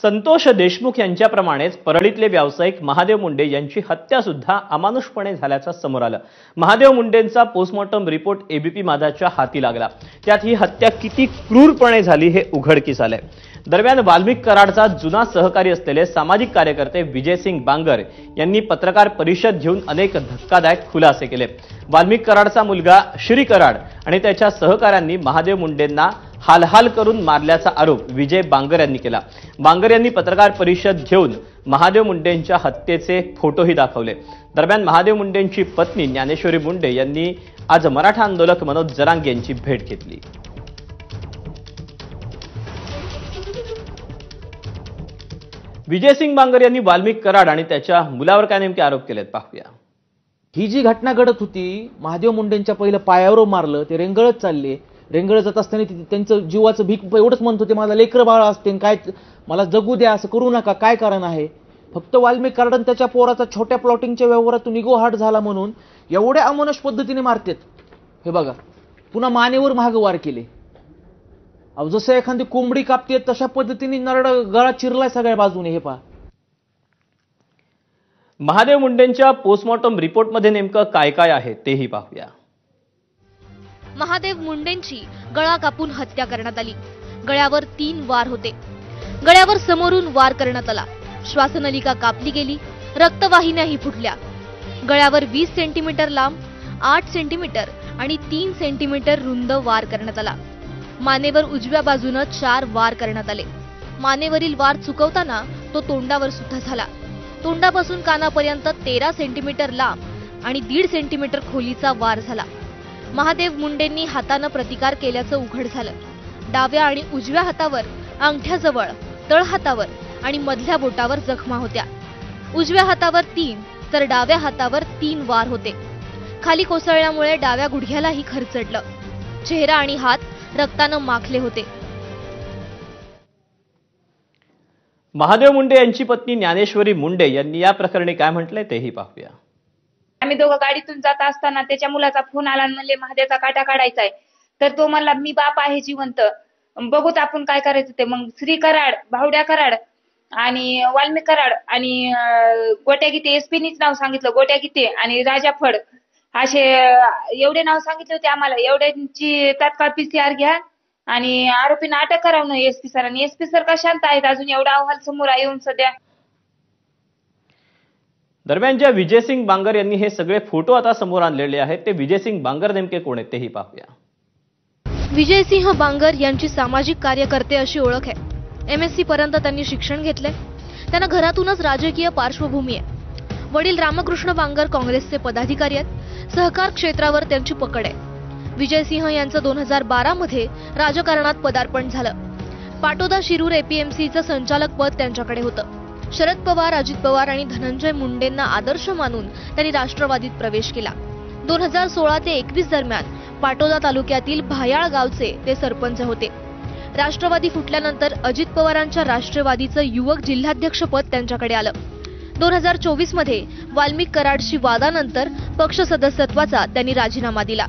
संतोष देशमुख यांच्याप्रमाणेच परळीतले व्यावसायिक महादेव मुंडे यांची हत्या सुद्धा अमानुषपणे झाल्याचं समोर आलं। महादेव मुंडेंचा पोस्टमॉर्टम रिपोर्ट एबीपी माझाच्या हाती लागला। त्यात ही हत्या किती क्रूरपणे झाली हे उघडकीस आलंय। दरम्यान वाल्मिक कराडचा जुना सहकारी असलेले सामाजिक कार्यकर्ते विजयसिंग बांगर यांनी पत्रकार परिषद घेऊन अनेक धक्कादायक खुलासे केले। वाल्मिक कराडचा मुलगा श्री कराड आणि त्याच्या सहकाऱ्यांनी महादेव मुंडेंना हालहाल करून मारल्याचा आरोप विजय बांगर यांनी केला। बांगर यांनी पत्रकार परिषद घेऊन महादेव मुंडेंच्या हत्येचे फोटोही दाखवले। दरम्यान महादेव मुंडेंची पत्नी ज्ञानेश्वरी मुंडे यांनी आज मराठा आंदोलक मनोज जरांगे यांची भेट घेतली। विजयसिंग बांगर यांनी वाल्मिक कराड आणि त्याच्या मुलावर काय नेमके आरोप केलेत पाहूया। ही जी घटना घडत होती, महादेव मुंडेंच्या पहिलं पायावर मारलं, ते रेंगळत चालले। रेंगळत जात असताना त्यांचं जीवाचं भीक एवढंच म्हणत होते, माझा लेकर बाळ असते, काय मला जगू द्या, असं करू नका, काय कारण आहे। फक्त वाल्मिक कराड त्याच्या पोराचा छोट्या प्लॉटिंगच्या व्यवहारातून इगो हार्ट झाला म्हणून एवढ्या अमानुष पद्धतीने मारतात। हे बघा, पुन्हा मानेवर महाग वार केले। अहो, जसं एखादी कोंबडी कापते तशा पद्धतीने नरड गळा चिरलाय सगळ्या बाजूने। हे पहा, महादेव मुंडेंच्या पोस्टमॉर्टम रिपोर्टमध्ये नेमकं काय काय आहे तेही पाहूया। महादेव मुंडेंची गळा कापून हत्या करण्यात आली। गळ्यावर 3 वार होते। गळ्यावर समोरून वार करण्यात आला। श्वासनलिका कापली गेली, रक्तवाहिन्याही फुटल्या। गळ्यावर 20 सेंटीमीटर लांब, 8 सेंटीमीटर आणि 3 सेंटीमीटर रुंद वार करण्यात आला। मानेवर उजव्या बाजूने 4 वार करण्यात आले। मानेवरील वार चुकवताना तो तोंडावर सुद्धा झाला। तोंडापासून कानापर्यंत 13 सेंटीमीटर लांब आणि 1.5 सेंटीमीटर खोलीचा वार झाला। महादेव मुंडेंनी हाताने प्रतिकार केल्याचं उघड झालं। डाव्या आणि उजव्या हातावर, अंगठ्याजवळ, तळहातावर आणि मधल्या बोटावर जखमा होत्या। उजव्या हातावर 3 तर डाव्या हातावर 3 वार होते। खाली कोसळल्यामुळे डाव्या गुडघ्यालाही खरचडलं। चेहरा आणि हात रक्ताने माखले होते। महादेव मुंडे यांची पत्नी ज्ञानेश्वरी मुंडे यांनी या प्रकरणी काय म्हटलंय तेही पाहूया। आम्ही दोघं गाडीतून जात असताना त्याच्या मुलाचा फोन आला आणि म्हणले महादेवचा काटा काढायचा आहे। तर तो म्हणला मी बाप आहे जिवंत, बघूत आपण काय करायचं ते। मग श्री कराड, भावड्या कराड आणि वाल्मिक कराड आणि गोट्या गीते, एसपीनीच नाव सांगितलं, गोट्या गीते आणि राजा फड असे एवढे नाव सांगितले होते आम्हाला। एवढ्यांची तात्काळ PCR घ्या आणि आरोपींना अटक करावं एसपी सर। आणि एसपी सर का शांत आहेत अजून, एवढा अहवाल समोर येऊन सध्या। दरम्यान ज्या विजयसिंग बांगर यांनी हे सगळे फोटो आता समोर आणलेले आहेत, ते विजयसिंग बांगर नेमके कोण आहेत तेही पाहूया। विजयसिंह बांगर यांची सामाजिक कार्यकर्ते अशी ओळख आहे। MSc पर्यंत त्यांनी शिक्षण घेतले। त्यांना घरातूनच राजकीय पार्श्वभूमी आहे। वडील रामकृष्ण बांगर काँग्रेसचे पदाधिकारी आहेत। सहकार क्षेत्रावर त्यांची पकड आहे। विजयसिंह यांचं 2012 मध्ये राजकारणात पदार्पण झालं। पाटोदा शिरूर APMCचं संचालक पद त्यांच्याकडे होतं। शरद पवार, अजित पवार आणि धनंजय मुंडेंना आदर्श मानून त्यांनी राष्ट्रवादीत प्रवेश केला। 2016 ते 21 दरम्यान पाटोदा तालुक्यातील भायाळ गावचे ते सरपंच होते। राष्ट्रवादी फुटल्यानंतर अजित पवारांच्या राष्ट्रवादीचं युवक जिल्हाध्यक्षपद त्यांच्याकडे आलं। 2024 मध्ये वाल्मिक कराडशी वादानंतर पक्ष सदस्यत्वाचा त्यांनी राजीनामा दिला।